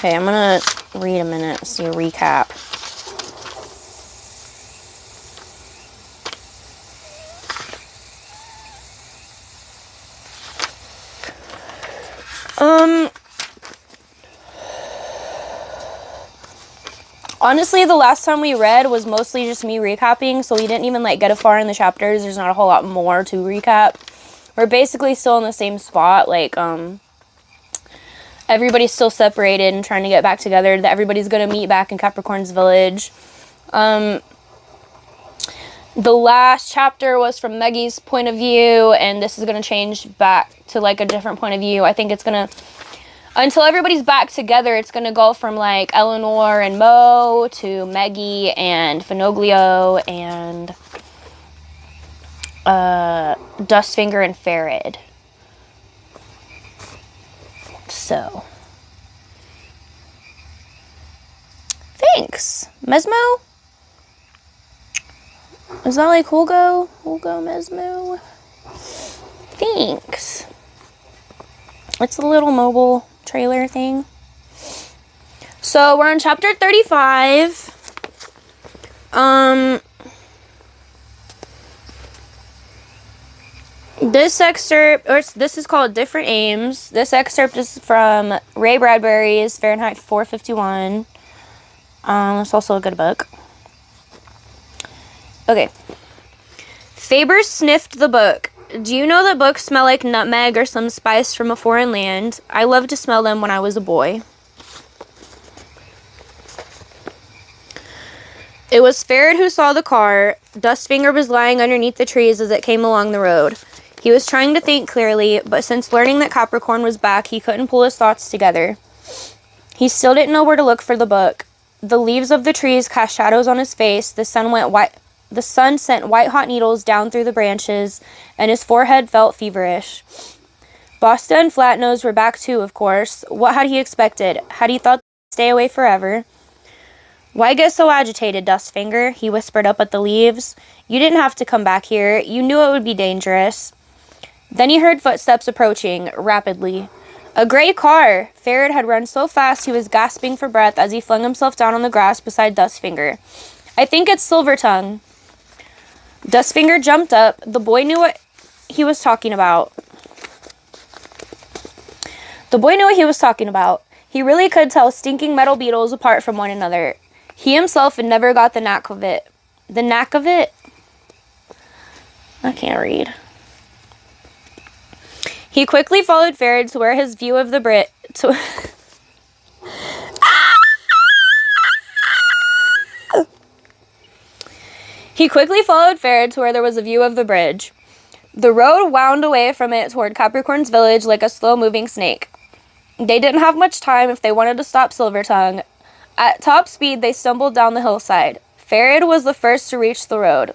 Okay, I'm gonna read a minute, see a recap. Honestly, the last time we read was mostly just me recapping, so we didn't even, like, get far in the chapters. There's not a whole lot more to recap. We're basically still in the same spot, like, everybody's still separated and trying to get back together. Everybody's gonna meet back in Capricorn's village. The last chapter was from Maggie's point of view, and this is gonna change back to, like, a different point of view. I think it's gonna... Until everybody's back together, it's going to go from, like, Eleanor and Mo to Maggie and Finoglio and Dustfinger and Farid. So. Thanks. Mesmo? Is that like Hulgo? Hulgo Mesmo? Thanks. It's a little mobile trailer thing. So we're on chapter 35. This excerpt, or this is called Different Aims. This excerpt is from Ray Bradbury's Fahrenheit 451. It's also a good book. Okay. Faber sniffed the book. Do you know that books smell like nutmeg or some spice from a foreign land? I loved to smell them when I was a boy. It was Farid who saw the car. Dustfinger was lying underneath the trees as it came along the road. He was trying to think clearly, but since learning that Capricorn was back, he couldn't pull his thoughts together. He still didn't know where to look for the book. The leaves of the trees cast shadows on his face. The sun sent white-hot needles down through the branches, and his forehead felt feverish. Basta and Flatnose were back too, of course. What had he expected? Had he thought they'd stay away forever? Why get so agitated, Dustfinger? He whispered up at the leaves. You didn't have to come back here. You knew it would be dangerous. Then he heard footsteps approaching, rapidly. A gray car! Farid had run so fast he was gasping for breath as he flung himself down on the grass beside Dustfinger. I think it's Silvertongue. Dustfinger jumped up. The boy knew what he was talking about. He really could tell stinking metal beetles apart from one another. He himself had never got the knack of it. The knack of it? I can't read. He quickly followed Farid to where his view of the He quickly followed Farid to where there was a view of the bridge. The road wound away from it toward Capricorn's village like a slow-moving snake. They didn't have much time if they wanted to stop Silvertongue. At top speed, they stumbled down the hillside. Farid was the first to reach the road.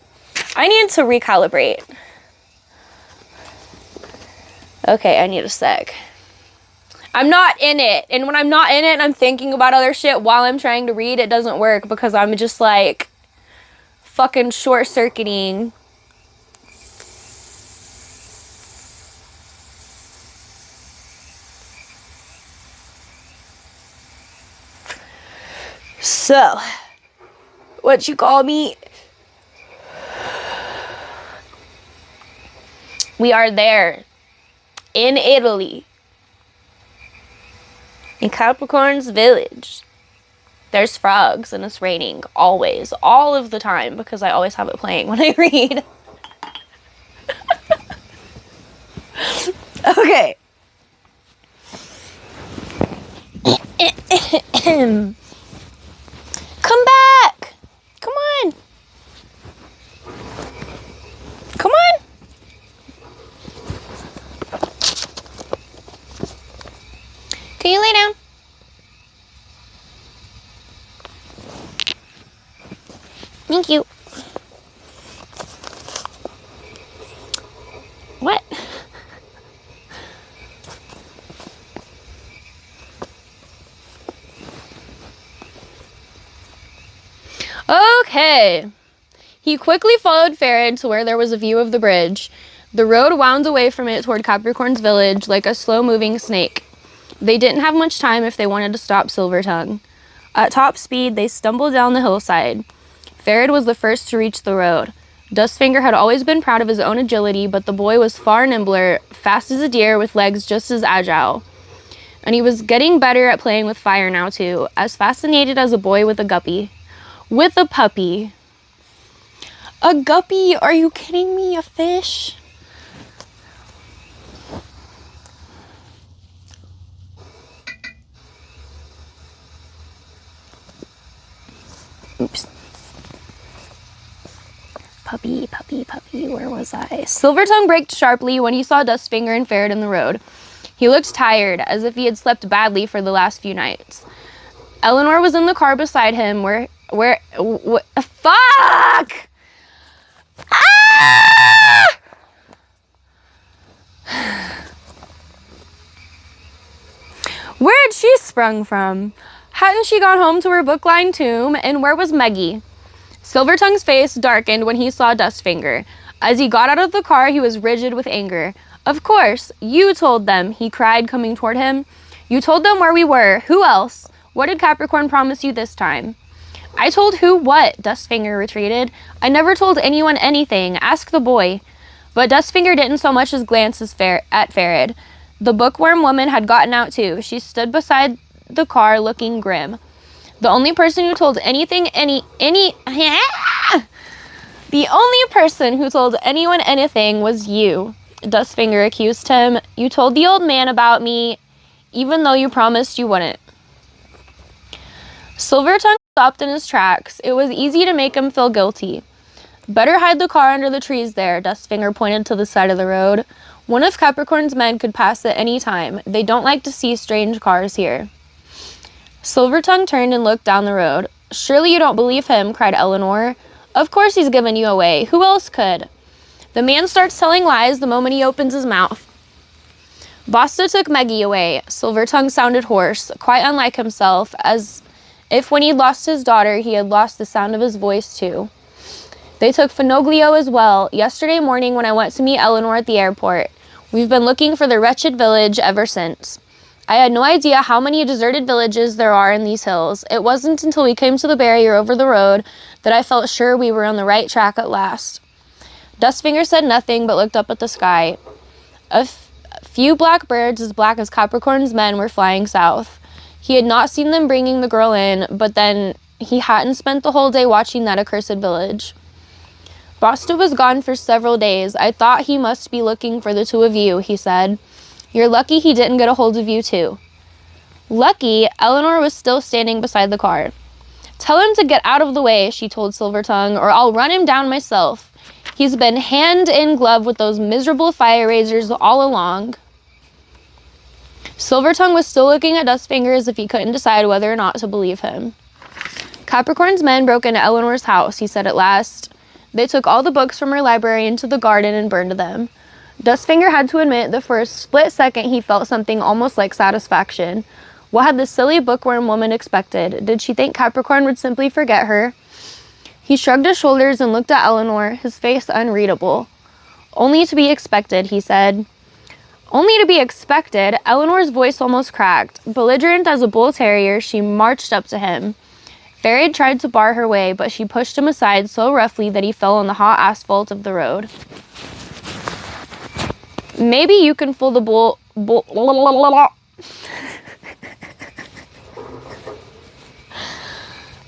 I need to recalibrate. Okay, I need a sec. I'm not in it. And when I'm not in it and I'm thinking about other shit while I'm trying to read, it doesn't work because I'm just like fucking short-circuiting. So, what you call me? We are there. In Italy. In Capricorn's village. There's frogs and it's raining. Always. All of the time. Because I always have it playing when I read. Okay. Come back. Come on. Come on. Can you lay down? Thank you. What? Okay. He quickly followed Farid to where there was a view of the bridge. The road wound away from it toward Capricorn's village like a slow-moving snake. They didn't have much time if they wanted to stop Silvertongue. At top speed, they stumbled down the hillside. Farid was the first to reach the road. Dustfinger had always been proud of his own agility, but the boy was far nimbler, fast as a deer with legs just as agile. And he was getting better at playing with fire now, too, as fascinated as a boy with a guppy. With a puppy. A guppy? Are you kidding me? A fish? Oops. Puppy, where was I? Silvertongue braked sharply when he saw Dustfinger and Farid in the road. He looked tired, as if he had slept badly for the last few nights. Eleanor was in the car beside him, fuck! Ah! Where had she sprung from? Hadn't she gone home to her book-lined tomb? And where was Meggie? Silvertongue's face darkened when he saw Dustfinger. As he got out of the car, he was rigid with anger. Of course, you told them, he cried, coming toward him. You told them where we were. Who else? What did Capricorn promise you this time? I told who what? Dustfinger retreated. I never told anyone anything. Ask the boy. But Dustfinger didn't so much as glance at Farid. The bookworm woman had gotten out too. She stood beside the car looking grim. The only person who told the only person who told anyone anything was you, Dustfinger accused him. You told the old man about me, even though you promised you wouldn't. Silvertongue stopped in his tracks. It was easy to make him feel guilty. Better hide the car under the trees there, Dustfinger pointed to the side of the road. One of Capricorn's men could pass at any time. They don't like to see strange cars here. Silvertongue turned and looked down the road. Surely you don't believe him, cried Eleanor. Of course he's given you away. Who else could? The man starts telling lies the moment he opens his mouth. Basta took Meggie away. Silvertongue sounded hoarse, quite unlike himself, as if when he lost his daughter, he had lost the sound of his voice too. They took Finoglio as well, yesterday morning when I went to meet Eleanor at the airport. We've been looking for the wretched village ever since. I had no idea how many deserted villages there are in these hills. It wasn't until we came to the barrier over the road that I felt sure we were on the right track at last. Dustfinger said nothing but looked up at the sky. A few black birds as black as Capricorn's men were flying south. He had not seen them bringing the girl in, but then he hadn't spent the whole day watching that accursed village. Basta was gone for several days. I thought he must be looking for the two of you, he said. You're lucky he didn't get a hold of you, too. Lucky? Eleanor was still standing beside the car. Tell him to get out of the way, she told Silvertongue, or I'll run him down myself. He's been hand in glove with those miserable fire raisers all along. Silvertongue was still looking at Dustfinger as if he couldn't decide whether or not to believe him. Capricorn's men broke into Eleanor's house, he said at last. They took all the books from her library into the garden and burned them. Dustfinger had to admit that for a split second he felt something almost like satisfaction. What had the silly bookworm woman expected? Did she think Capricorn would simply forget her? He shrugged his shoulders and looked at Eleanor, his face unreadable. Only to be expected, he said. Only to be expected? Eleanor's voice almost cracked. Belligerent as a bull terrier, she marched up to him. Farid tried to bar her way, but she pushed him aside so roughly that he fell on the hot asphalt of the road. Maybe you can fool the bull.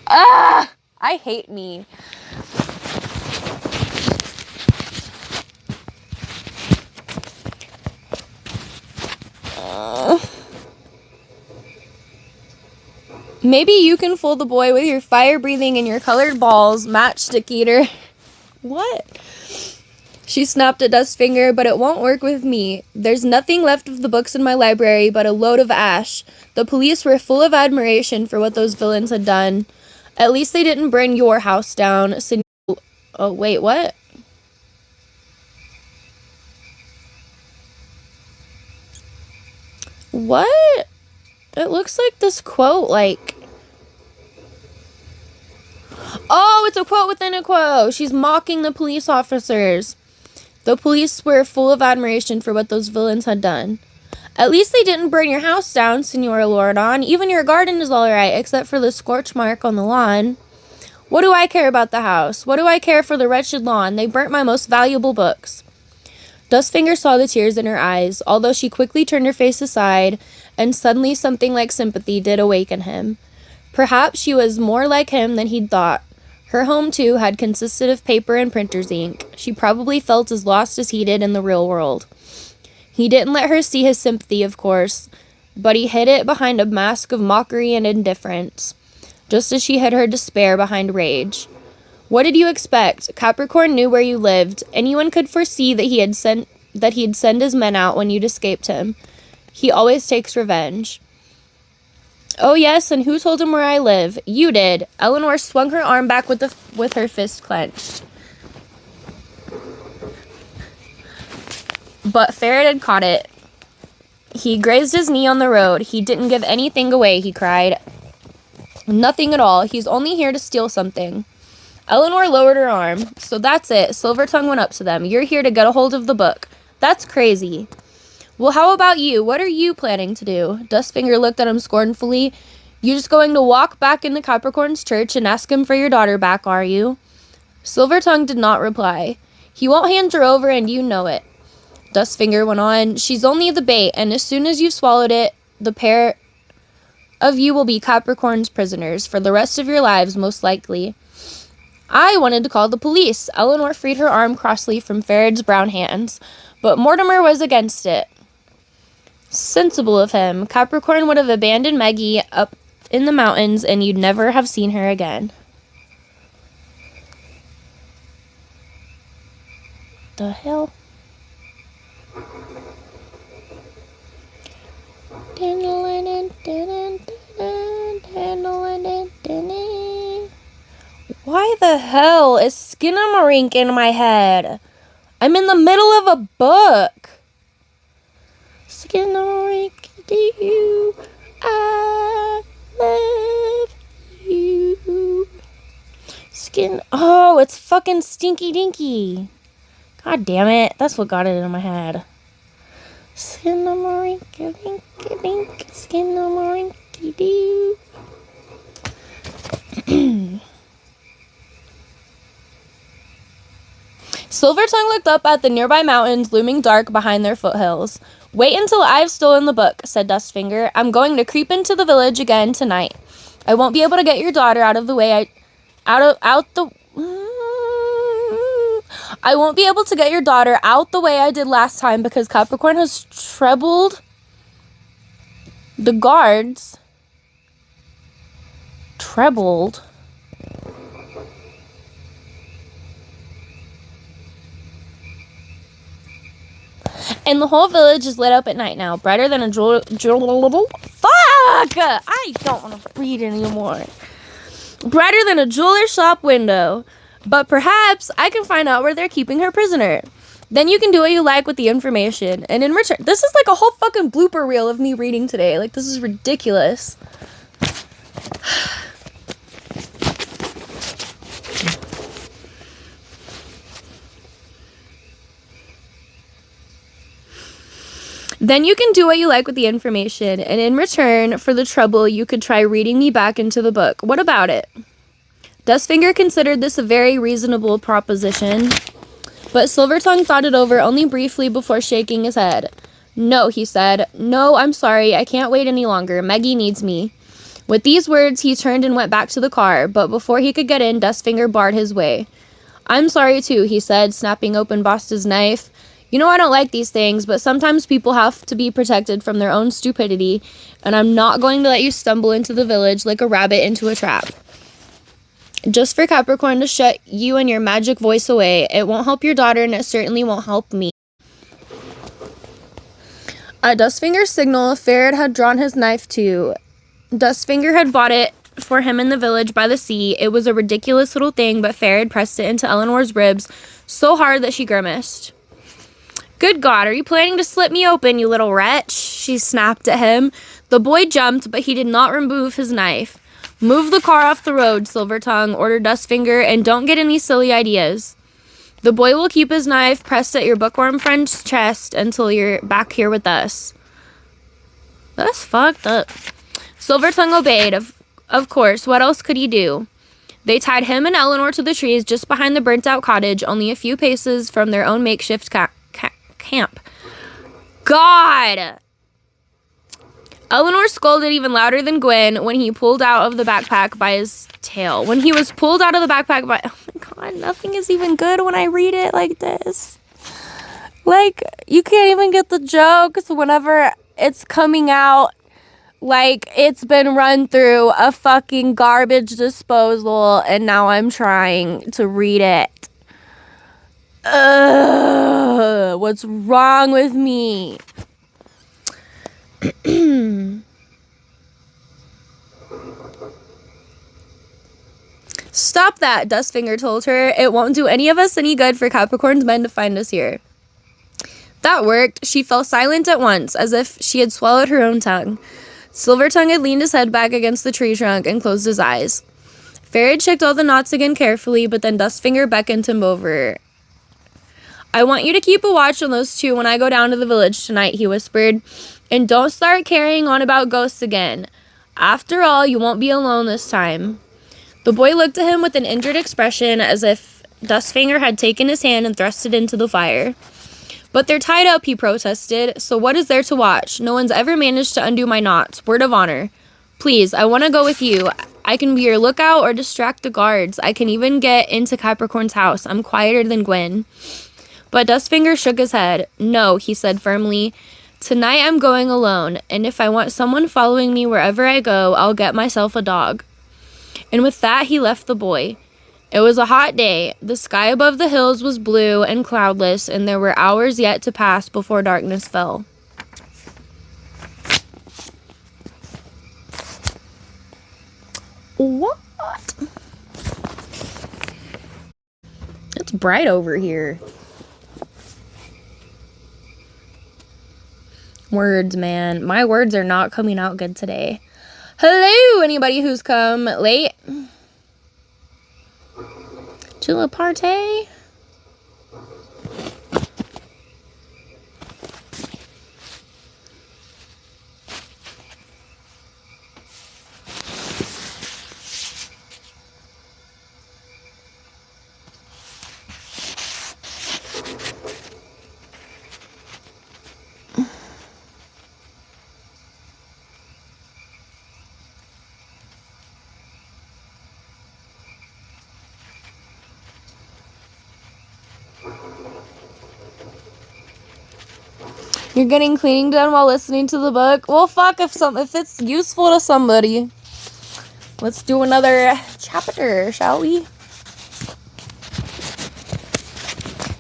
Ah! I hate me. Maybe you can fool the boy with your fire-breathing and your colored balls, matchstick eater. What? She snapped at Dustfinger, but it won't work with me. There's nothing left of the books in my library but a load of ash. The police were full of admiration for what those villains had done. At least they didn't burn your house down. Oh, wait, what? What? It looks like this quote, like... Oh, it's a quote within a quote. She's mocking the police officers. The police were full of admiration for what those villains had done. At least they didn't burn your house down, Senora Loredon. Even your garden is all right, except for the scorch mark on the lawn. What do I care about the house? What do I care for the wretched lawn? They burnt my most valuable books. Dustfinger saw the tears in her eyes, although she quickly turned her face aside, and suddenly something like sympathy did awaken him. Perhaps she was more like him than he'd thought. Her home, too, had consisted of paper and printer's ink. She probably felt as lost as he did in the real world. He didn't let her see his sympathy, of course, but he hid it behind a mask of mockery and indifference, just as she hid her despair behind rage. What did you expect? Capricorn knew where you lived. Anyone could foresee that he'd send his men out when you'd escaped him. He always takes revenge. Oh yes, and who told him where I live? You did. Eleanor swung her arm back with her fist clenched. But Ferret had caught it. He grazed his knee on the road. He didn't give anything away, he cried. Nothing at all. He's only here to steal something. Eleanor lowered her arm. So that's it. Silvertongue went up to them. You're here to get a hold of the book. That's crazy. Well, how about you? What are you planning to do? Dustfinger looked at him scornfully. You just going to walk back into Capricorn's church and ask him for your daughter back, are you? Silvertongue did not reply. He won't hand her over, and you know it. Dustfinger went on. She's only the bait, and as soon as you've swallowed it, the pair of you will be Capricorn's prisoners for the rest of your lives, most likely. I wanted to call the police. Eleanor freed her arm crossly from Ferret's brown hands, but Mortimer was against it. Sensible of him. Capricorn would have abandoned Maggie up in the mountains, and you'd never have seen her again. The hell? Why the hell is Skinamarink in my head? I'm in the middle of a book. Skinamarink, do you? I love you. Oh, it's fucking Stinky Dinky. God damn it. That's what got it in my head. Skinamarink-a-dink-a-dink, Skinamarink-a-doo. Silvertongue looked up at the nearby mountains looming dark behind their foothills. Wait until I've stolen the book, said Dustfinger. I'm going to creep into the village again tonight. I won't be able to get your daughter I won't be able to get your daughter out the way I did last time because Capricorn has trebled the guards. Trebled. And the whole village is lit up at night now. Brighter than a Fuck! I don't want to read anymore. Brighter than a jeweler's shop window. But perhaps I can find out where they're keeping her prisoner. Then you can do what you like with the information. And in return, this is like a whole fucking blooper reel of me reading today. Like, this is ridiculous. Then you can do what you like with the information. And in return for the trouble, you could try reading me back into the book. What about it? Dustfinger considered this a very reasonable proposition, but Silvertongue thought it over only briefly before shaking his head. No, he said. No, I'm sorry. I can't wait any longer. Maggie needs me. With these words, he turned and went back to the car, but before he could get in, Dustfinger barred his way. I'm sorry too, he said, snapping open Basta's knife. You know I don't like these things, but sometimes people have to be protected from their own stupidity, and I'm not going to let you stumble into the village like a rabbit into a trap. Just for Capricorn to shut you and your magic voice away. It won't help your daughter, and it certainly won't help me. At Dustfinger's signal, Ferret had drawn his knife too. Dustfinger had bought it for him in the village by the sea. It was a ridiculous little thing, but Ferret pressed it into Eleanor's ribs so hard that she grimaced. Good God, are you planning to slit me open, you little wretch? She snapped at him. The boy jumped, but he did not remove his knife. Move the car off the road, Silvertongue, ordered Dustfinger, and don't get any silly ideas. The boy will keep his knife pressed at your bookworm friend's chest until you're back here with us. That's fucked up. Silvertongue obeyed. Of course, what else could he do? They tied him and Eleanor to the trees just behind the burnt-out cottage, only a few paces from their own makeshift camp. God! Eleanor scolded even louder than Gwen when he pulled out of the backpack by his tail. When he was pulled out of the backpack by... Oh my God, nothing is even good when I read it like this. Like, you can't even get the jokes whenever it's coming out like it's been run through a fucking garbage disposal and now I'm trying to read it. What's wrong with me? Stop that, Dustfinger told her. It won't do any of us any good for Capricorn's men to find us here. That worked. She fell silent at once, as if she had swallowed her own tongue. Silvertongue had leaned his head back against the tree trunk and closed his eyes. Fairy checked all the knots again carefully, but then Dustfinger beckoned him over. I want you to keep a watch on those two when I go down to the village tonight, he whispered. And don't start carrying on about ghosts again. After all, you won't be alone this time. The boy looked at him with an injured expression, as if Dustfinger had taken his hand and thrust it into the fire. But they're tied up, he protested, so what is there to watch? No one's ever managed to undo my knots. Word of honor. Please, I want to go with you. I can be your lookout or distract the guards. I can even get into Capricorn's house. I'm quieter than Gwen. But Dustfinger shook his head. No, he said firmly. Tonight I'm going alone, and if I want someone following me wherever I go, I'll get myself a dog. And with that, he left the boy. It was a hot day. The sky above the hills was blue and cloudless, and there were hours yet to pass before darkness fell. What? It's bright over here. Words, man. My words are not coming out good today. Hello, anybody who's come late to the party? You're getting cleaning done while listening to the book? Well, fuck, if it's useful to somebody. Let's do another chapter, shall we?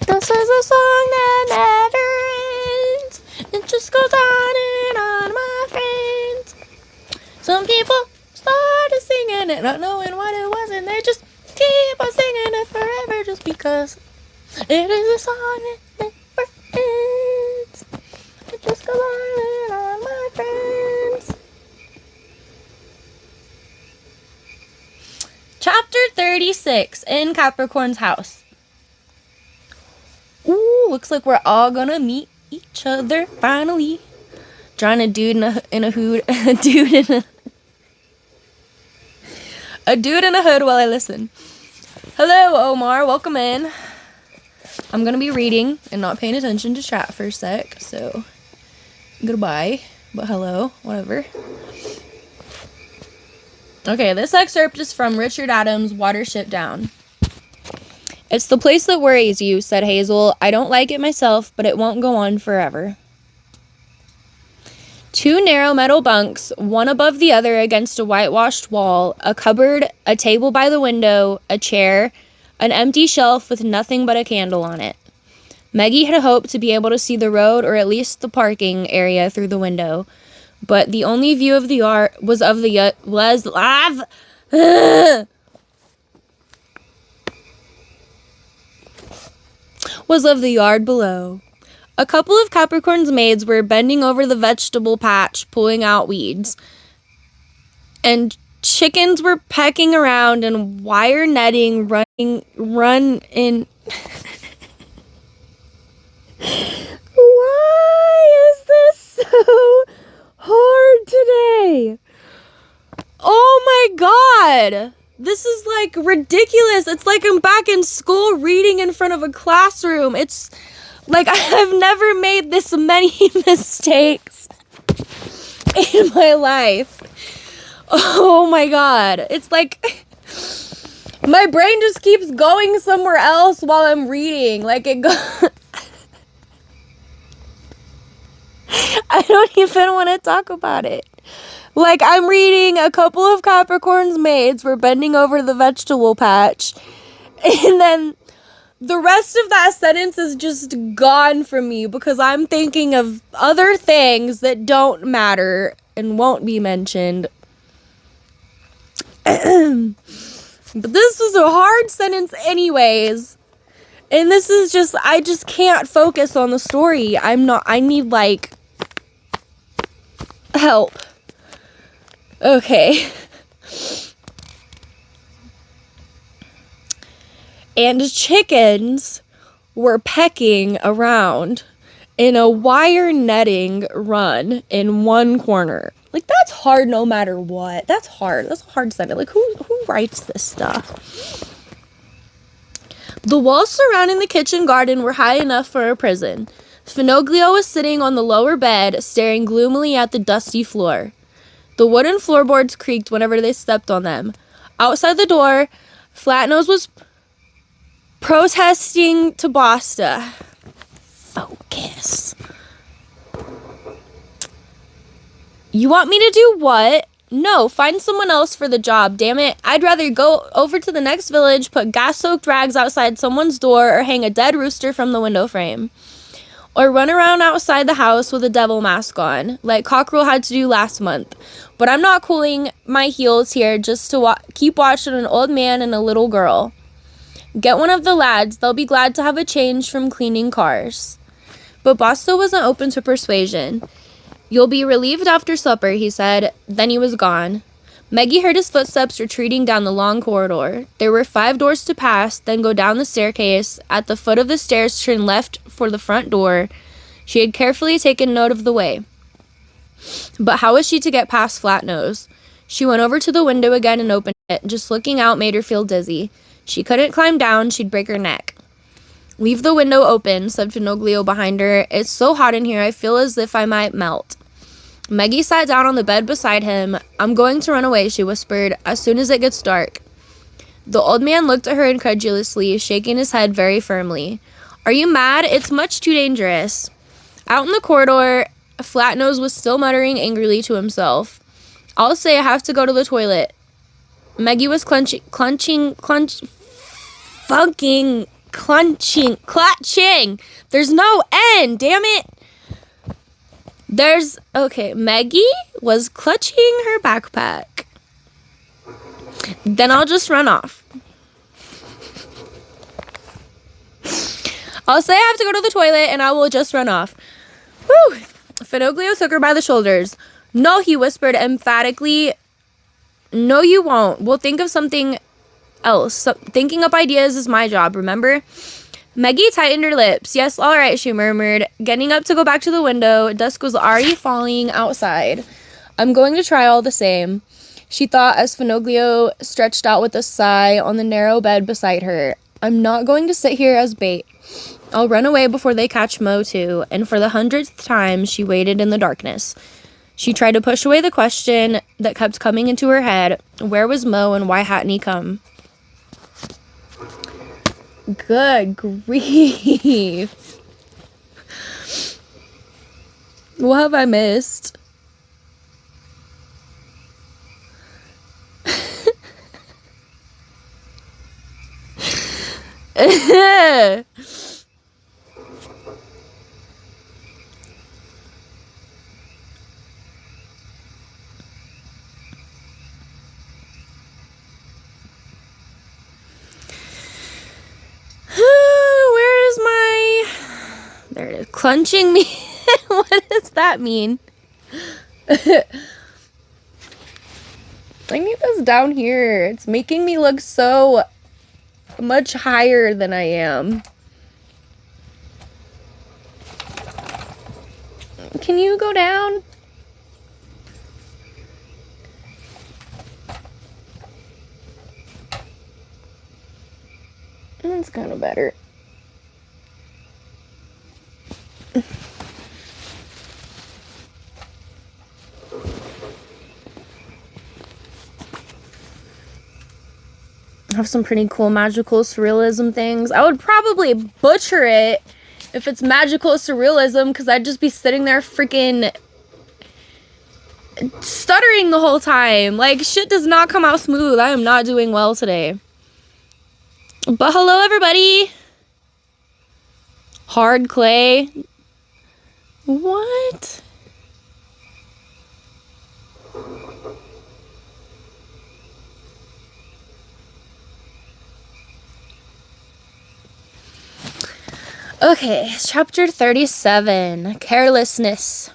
This is a song that never ends. It just goes on and on, my friends. Some people started singing it, not knowing what it was, and they just keep on singing it forever just because it is a song that never ends. It just goes on and on, my friends. Chapter 36, In Capricorn's House. Ooh, looks like we're all gonna meet each other finally. Drawing a dude in a hood, a dude in a hood while I listen. Hello, Omar. Welcome in. I'm gonna be reading and not paying attention to chat for a sec, so goodbye. But hello, whatever. Okay, this excerpt is from Richard Adams' Watership Down. It's the place that worries you, said Hazel. I don't like it myself, but it won't go on forever. Two narrow metal bunks, one above the other against a whitewashed wall, a cupboard, a table by the window, a chair, an empty shelf with nothing but a candle on it. Maggie had hoped to be able to see the road or at least the parking area through the window, but the only view of the yard was of the yard below. A couple of Capricorn's maids were bending over the vegetable patch, pulling out weeds. And chickens were pecking around and wire netting run in. Why is this so hard today. Oh my God. This is like ridiculous. It's like I'm back in school reading in front of a classroom. It's like I've never made this many mistakes in my life. Oh my God. It's like my brain just keeps going somewhere else while I'm reading. Like I don't even want to talk about it. Like, I'm reading a couple of Capricorn's maids were bending over the vegetable patch. And then the rest of that sentence is just gone from me because I'm thinking of other things that don't matter and won't be mentioned. But this was a hard sentence anyways. And this is just, I just can't focus on the story. I need, like, help. Okay. And chickens were pecking around in a wire netting run in one corner. Like, that's hard no matter what. That's hard. That's a hard sentence. Like, who writes this stuff? The walls surrounding the kitchen garden were high enough for a prison. Finoglio was sitting on the lower bed, staring gloomily at the dusty floor. The wooden floorboards creaked whenever they stepped on them. Outside the door, Flatnose was protesting to Basta. Focus. You want me to do what? No, find someone else for the job, damn it. I'd rather go over to the next village, put gas-soaked rags outside someone's door, or hang a dead rooster from the window frame. Or run around outside the house with a devil mask on, like Cockerel had to do last month. But I'm not cooling my heels here just to keep watching an old man and a little girl. Get one of the lads. They'll be glad to have a change from cleaning cars. But Basta wasn't open to persuasion. You'll be relieved after supper, he said. Then he was gone. Maggie heard his footsteps retreating down the long corridor. There were 5 doors to pass, then go down the staircase. At the foot of the stairs, turn left for the front door. She had carefully taken note of the way. But how was she to get past Flatnose? She went over to the window again and opened it. Just looking out made her feel dizzy. She couldn't climb down, she'd break her neck. Leave the window open, said Finoglio behind her. It's so hot in here, I feel as if I might melt. Maggie sat down on the bed beside him. I'm going to run away, she whispered, as soon as it gets dark. The old man looked at her incredulously, shaking his head very firmly. Are you mad? It's much too dangerous. Out in the corridor, Flatnose was still muttering angrily to himself. I'll say I have to go to the toilet. Maggie was clutching. There's no end, damn it. Maggie was clutching her backpack. Then I'll just run off. I'll say I have to go to the toilet and I will just run off. Whew. Finoglio took her by the shoulders. No, he whispered emphatically. No, you won't. We'll think of something else. Thinking up ideas is my job, remember? Maggie tightened her lips. Yes, all right, she murmured, getting up to go back to the window. Dusk was already falling outside. I'm going to try all the same, she thought as Finoglio stretched out with a sigh on the narrow bed beside her. I'm not going to sit here as bait. I'll run away before they catch Mo, too. And for the 100th time, she waited in the darkness. She tried to push away the question that kept coming into her head. Where was Mo and why hadn't he come? Good grief. What have I missed? Where is my... There it is. Clenching me. What does that mean? I need this down here. It's making me look so much higher than I am. Can you go down? That's kind of better. Have some pretty cool magical surrealism things. I would probably butcher it if it's magical surrealism, because I'd just be sitting there freaking stuttering the whole time. Like, shit does not come out smooth. I am not doing well today. But hello, everybody. Hard clay. What? Okay, chapter 37, carelessness.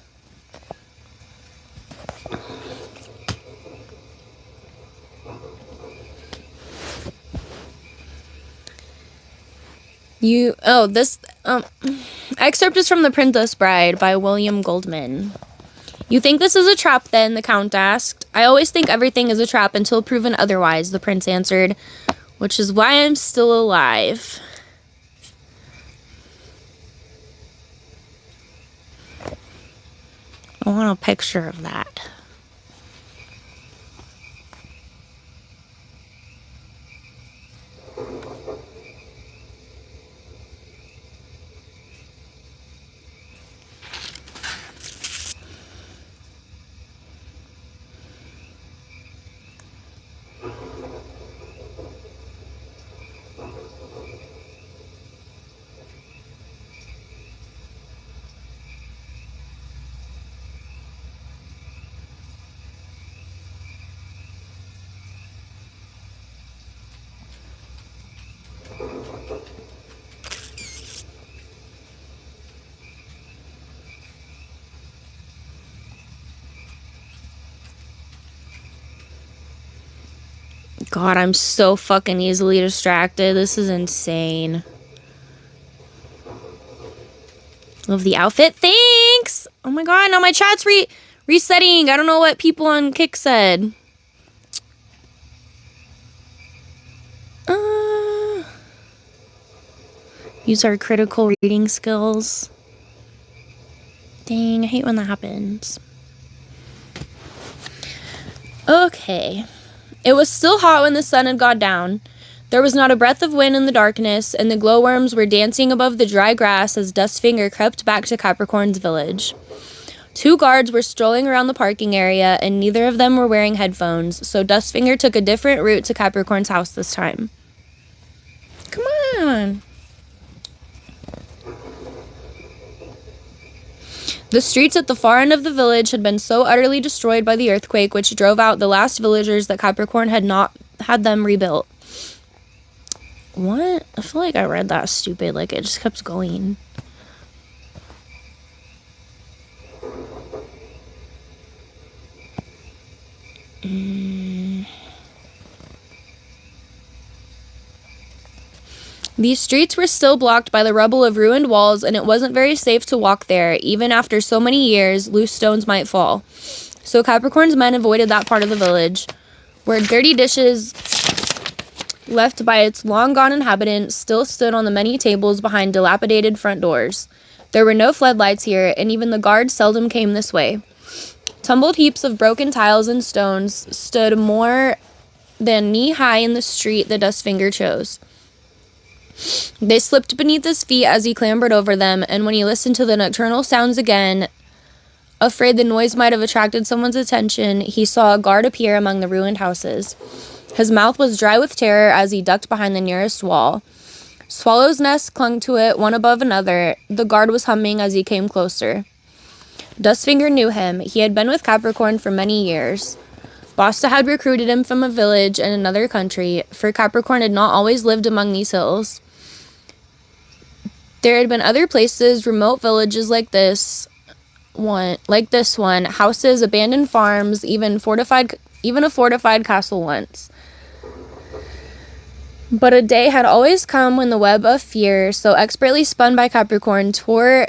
This excerpt is from The Princess Bride by William Goldman. You think this is a trap then? The Count asked. I always think everything is a trap until proven otherwise, the prince answered, which is why I'm still alive. I want a picture of that. God, I'm so fucking easily distracted. This is insane. Love the outfit. Thanks! Oh my god, now my chat's resetting. I don't know what people on Kick said. Use our critical reading skills. Dang, I hate when that happens. Okay. It was still hot when the sun had gone down. There was not a breath of wind in the darkness, and the glowworms were dancing above the dry grass as Dustfinger crept back to Capricorn's village. 2 guards were strolling around the parking area, and neither of them were wearing headphones, so Dustfinger took a different route to Capricorn's house this time. Come on! The streets at the far end of the village had been so utterly destroyed by the earthquake, which drove out the last villagers, that Capricorn had not had them rebuilt. What? I feel like I read that stupid. Like, it just kept going. These streets were still blocked by the rubble of ruined walls, and it wasn't very safe to walk there. Even after so many years, loose stones might fall. So Capricorn's men avoided that part of the village, where dirty dishes left by its long-gone inhabitants still stood on the many tables behind dilapidated front doors. There were no floodlights here, and even the guards seldom came this way. Tumbled heaps of broken tiles and stones stood more than knee-high in the street the Dustfinger chose. They slipped beneath his feet as he clambered over them, and when he listened to the nocturnal sounds again, afraid the noise might have attracted someone's attention, he saw a guard appear among the ruined houses. His mouth was dry with terror as he ducked behind the nearest wall. Swallows' nests clung to it, one above another. The guard was humming as he came closer. Dustfinger knew him. He had been with Capricorn for many years. Basta had recruited him from a village in another country, for Capricorn had not always lived among these hills. There had been other places, remote villages like this one, houses, abandoned farms, even a fortified castle once. But a day had always come when the web of fear, so expertly spun by Capricorn, tore,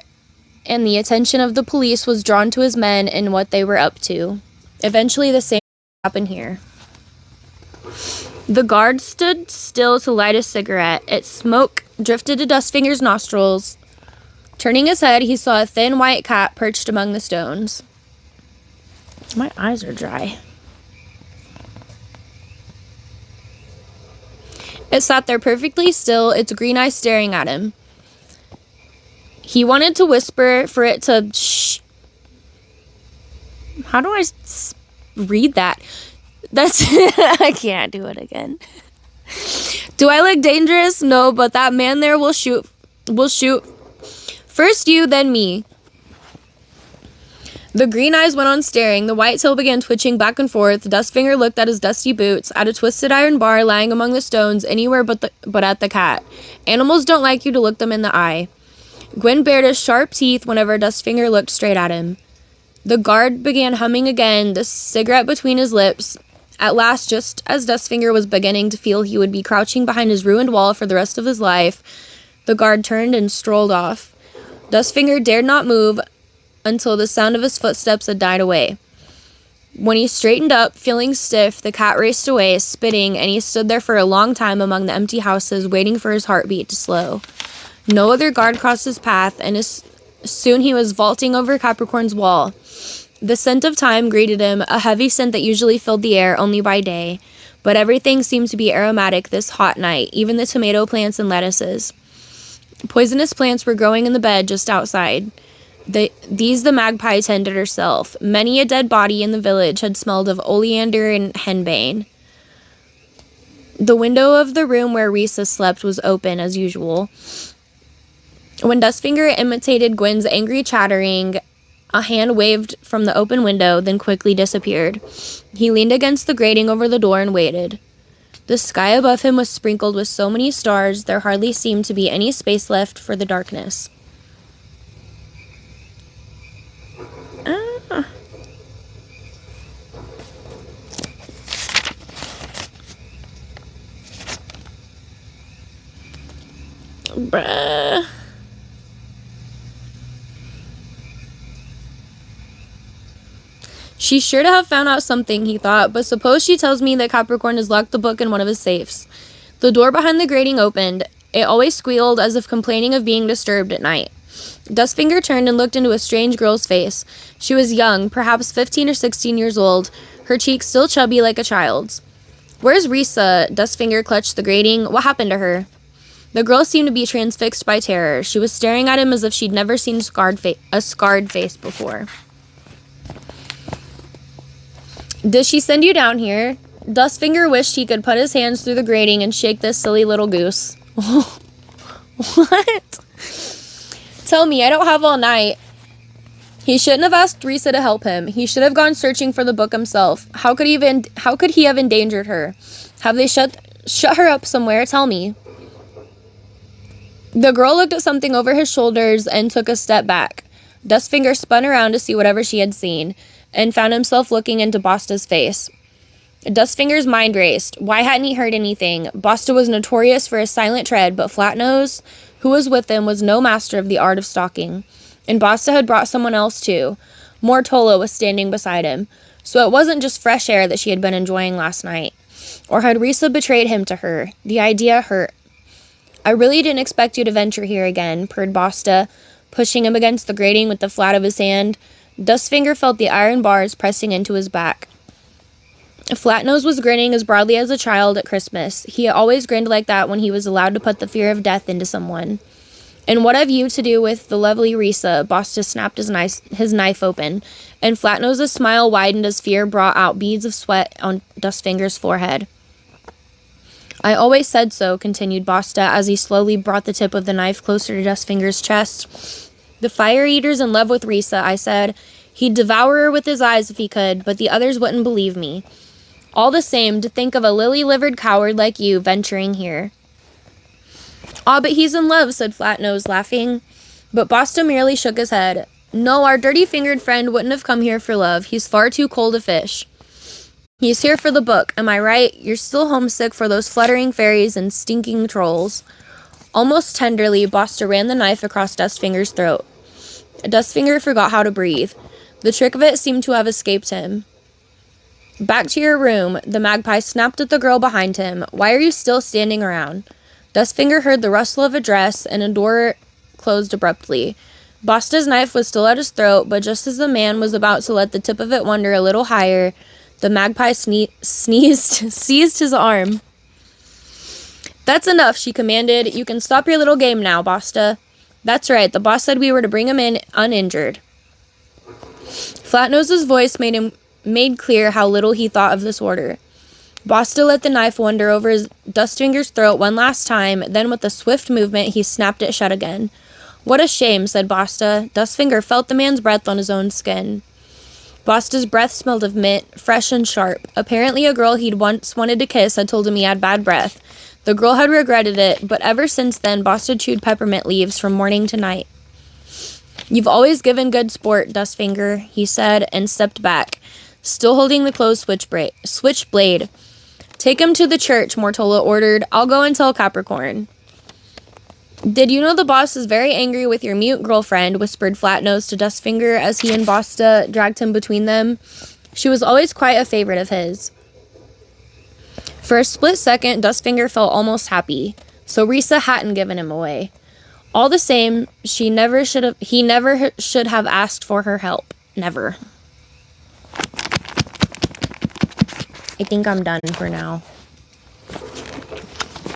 and the attention of the police was drawn to his men and what they were up to. Eventually, the same happened here. The guard stood still to light a cigarette. Its smoke drifted to Dustfinger's nostrils. Turning his head, he saw a thin white cat perched among the stones. My eyes are dry. It sat there perfectly still, its green eyes staring at him. He wanted to whisper for it to shh. How do I read that? That's I can't do it again. Do I look dangerous? No, but that man there will shoot. First you, then me. The green eyes went on staring. The white tail began twitching back and forth. Dustfinger looked at his dusty boots, at a twisted iron bar lying among the stones, anywhere but at the cat. Animals don't like you to look them in the eye. Gwen bared his sharp teeth whenever Dustfinger looked straight at him. The guard began humming again, the cigarette between his lips. At last, just as Dustfinger was beginning to feel he would be crouching behind his ruined wall for the rest of his life, the guard turned and strolled off. Dustfinger dared not move until the sound of his footsteps had died away. When he straightened up, feeling stiff, the cat raced away, spitting, and he stood there for a long time among the empty houses, waiting for his heartbeat to slow. No other guard crossed his path, and soon he was vaulting over Capricorn's wall. The scent of thyme greeted him, a heavy scent that usually filled the air only by day, but everything seemed to be aromatic this hot night, even the tomato plants and lettuces. Poisonous plants were growing in the bed just outside. These the magpie tended herself. Many a dead body in the village had smelled of oleander and henbane. The window of the room where Risa slept was open as usual. When Dustfinger imitated Gwen's angry chattering, a hand waved from the open window, then quickly disappeared. He leaned against the grating over the door and waited. The sky above him was sprinkled with so many stars, there hardly seemed to be any space left for the darkness. Bruh. She's sure to have found out something, he thought, but suppose she tells me that Capricorn has locked the book in one of his safes. The door behind the grating opened. It always squealed as if complaining of being disturbed at night. Dustfinger turned and looked into a strange girl's face. She was young, perhaps 15 or 16 years old, her cheeks still chubby like a child's. Where's Risa? Dustfinger clutched the grating. What happened to her? The girl seemed to be transfixed by terror. She was staring at him as if she'd never seen a scarred face before. Did she send you down here? Dustfinger wished he could put his hands through the grating and shake this silly little goose. What? Tell me, I don't have all night. He shouldn't have asked Risa to help him. He should have gone searching for the book himself. How could he have endangered her? Have they shut her up somewhere? Tell me. The girl looked at something over his shoulders and took a step back. Dustfinger spun around to see whatever she had seen, and found himself looking into Basta's face. Dustfinger's mind raced. Why hadn't he heard anything? Basta was notorious for his silent tread, but Flatnose, who was with him, was no master of the art of stalking. And Basta had brought someone else too. Mortola was standing beside him. So it wasn't just fresh air that she had been enjoying last night. Or had Risa betrayed him to her? The idea hurt. I really didn't expect you to venture here again, purred Basta, pushing him against the grating with the flat of his hand. Dustfinger felt the iron bars pressing into his back. Flatnose was grinning as broadly as a child at Christmas. He always grinned like that when he was allowed to put the fear of death into someone. And what have you to do with the lovely Risa? Basta snapped his knife open, and Flatnose's smile widened as fear brought out beads of sweat on Dustfinger's forehead. I always said so, continued Basta, as he slowly brought the tip of the knife closer to Dustfinger's chest. The fire eater's in love with Risa, I said. He'd devour her with his eyes if he could, but the others wouldn't believe me. All the same, to think of a lily-livered coward like you venturing here. Ah, but he's in love, said Flatnose, laughing. But Basta merely shook his head. No, our dirty-fingered friend wouldn't have come here for love. He's far too cold a fish. He's here for the book, am I right? You're still homesick for those fluttering fairies and stinking trolls. Almost tenderly, Basta ran the knife across Dustfinger's throat. Dustfinger forgot how to breathe. The trick of it seemed to have escaped him. Back to your room, the magpie snapped at the girl behind him. Why are you still standing around? Dustfinger heard the rustle of a dress, and a door closed abruptly. Basta's knife was still at his throat, but just as the man was about to let the tip of it wander a little higher, the magpie seized his arm. That's enough, she commanded. You can stop your little game now, Basta. That's right, the boss said we were to bring him in uninjured. Flatnose's voice made clear how little he thought of this order. Basta let the knife wander over his Dustfinger's throat one last time, then with a swift movement, he snapped it shut again. What a shame, said Basta. Dustfinger felt the man's breath on his own skin. Basta's breath smelled of mint, fresh and sharp. Apparently a girl he'd once wanted to kiss had told him he had bad breath. The girl had regretted it, but ever since then, Basta chewed peppermint leaves from morning to night. You've always given good sport, Dustfinger, he said, and stepped back, still holding the closed switchblade. Take him to the church, Mortola ordered. I'll go and tell Capricorn. Did you know the boss is very angry with your mute girlfriend, whispered Flatnose to Dustfinger as he and Basta dragged him between them. She was always quite a favorite of his. For a split second, Dustfinger felt almost happy. So Risa hadn't given him away. All the same, he never should have asked for her help. Never. I think I'm done for now.